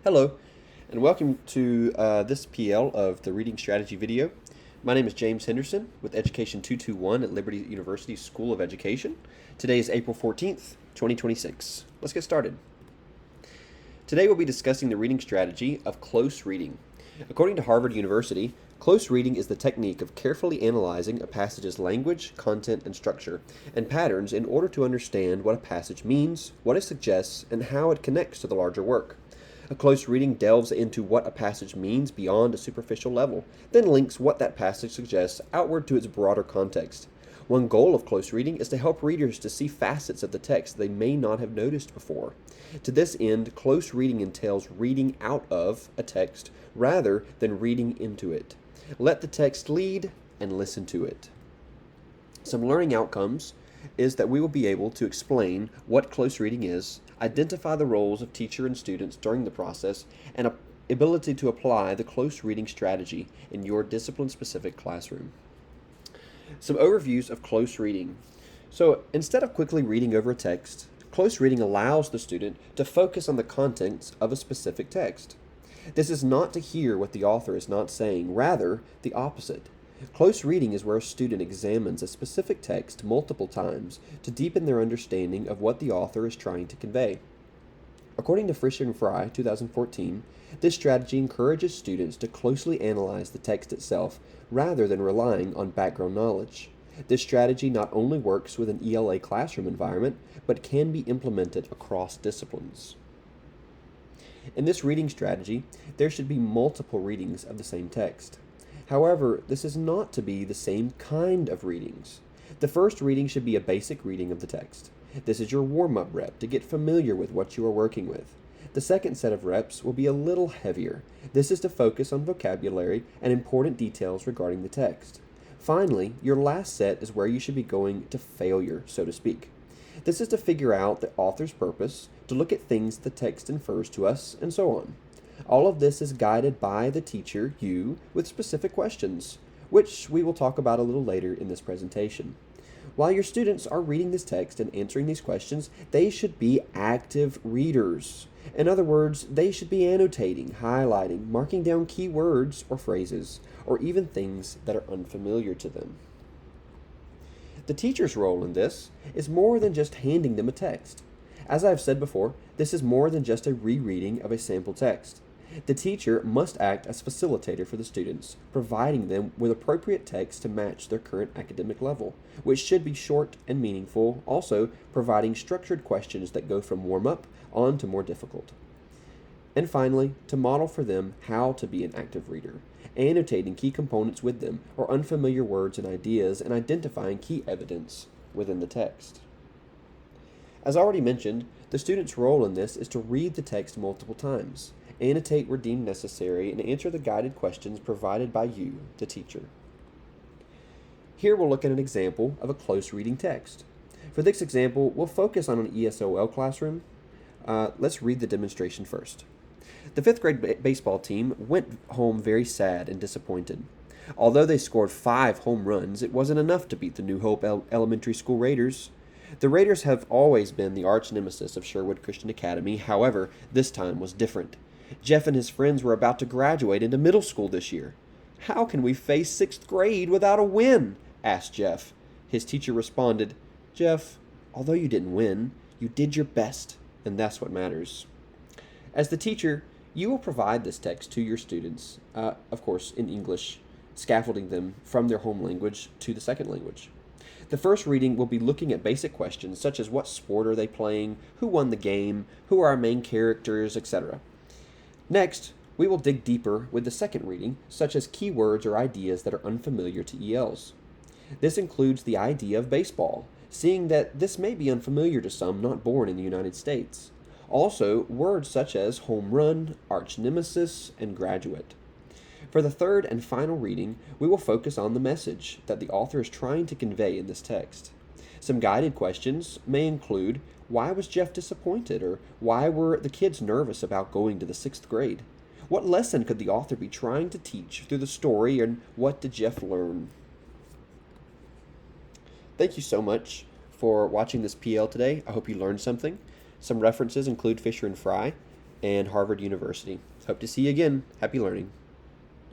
Hello, and welcome to this PL of the Reading Strategy video. My name is James Henderson with Education 221 at Liberty University School of Education. Today is April 14th, 2026. Let's get started. Today we'll be discussing the reading strategy of close reading. According to Harvard University, close reading is the technique of carefully analyzing a passage's language, content, and structure, and patterns in order to understand what a passage means, what it suggests, and how it connects to the larger work. A close reading delves into what a passage means beyond a superficial level, then links what that passage suggests outward to its broader context. One goal of close reading is to help readers to see facets of the text they may not have noticed before. To this end, close reading entails reading out of a text rather than reading into it. Let the text lead and listen to it. Some learning outcomes is that we will be able to explain what close reading is, identify the roles of teacher and students during the process, and ability to apply the close reading strategy in your discipline-specific classroom. Some overviews of close reading. So instead of quickly reading over a text, close reading allows the student to focus on the contents of a specific text. This is not to hear what the author is not saying, rather the opposite. Close reading is where a student examines a specific text multiple times to deepen their understanding of what the author is trying to convey. According to Fisher and Fry, 2014, this strategy encourages students to closely analyze the text itself rather than relying on background knowledge. This strategy not only works with an ELA classroom environment, but can be implemented across disciplines. In this reading strategy, there should be multiple readings of the same text. However, this is not to be the same kind of readings. The first reading should be a basic reading of the text. This is your warm-up rep to get familiar with what you are working with. The second set of reps will be a little heavier. This is to focus on vocabulary and important details regarding the text. Finally, your last set is where you should be going to failure, so to speak. This is to figure out the author's purpose, to look at things the text infers to us, and so on. All of this is guided by the teacher, you, with specific questions, which we will talk about a little later in this presentation. While your students are reading this text and answering these questions, they should be active readers. In other words, they should be annotating, highlighting, marking down key words or phrases, or even things that are unfamiliar to them. The teacher's role in this is more than just handing them a text. As I've said before, this is more than just a rereading of a sample text. The teacher must act as facilitator for the students, providing them with appropriate text to match their current academic level, which should be short and meaningful, also providing structured questions that go from warm-up on to more difficult. And finally, to model for them how to be an active reader, annotating key components with them or unfamiliar words and ideas, and identifying key evidence within the text. As already mentioned, the student's role in this is to read the text multiple times, annotate where deemed necessary, and answer the guided questions provided by you, the teacher. Here we'll look at an example of a close reading text. For this example, we'll focus on an ESOL classroom. Let's read the demonstration first. The 5th grade baseball team went home very sad and disappointed. Although they scored 5 home runs, it wasn't enough to beat the New Hope Elementary School Raiders. The Raiders have always been the arch nemesis of Sherwood Christian Academy. However, this time was different. Jeff and his friends were about to graduate into middle school this year. "How can we face 6th grade without a win?" asked Jeff. His teacher responded, "Jeff, although you didn't win, you did your best, and that's what matters." As the teacher, you will provide this text to your students, of course in English, scaffolding them from their home language to the second language. The first reading will be looking at basic questions such as what sport are they playing, who won the game, who are our main characters, etc. Next, we will dig deeper with the second reading, such as keywords or ideas that are unfamiliar to ELs. This includes the idea of baseball, seeing that this may be unfamiliar to some not born in the United States. Also, words such as home run, arch nemesis, and graduate. For the third and final reading, we will focus on the message that the author is trying to convey in this text. Some guided questions may include, why was Jeff disappointed, or why were the kids nervous about going to the 6th grade? What lesson could the author be trying to teach through the story, and what did Jeff learn? Thank you so much for watching this PL today. I hope you learned something. Some references include Fisher and Fry. and Harvard University. Hope to see you again. Happy learning.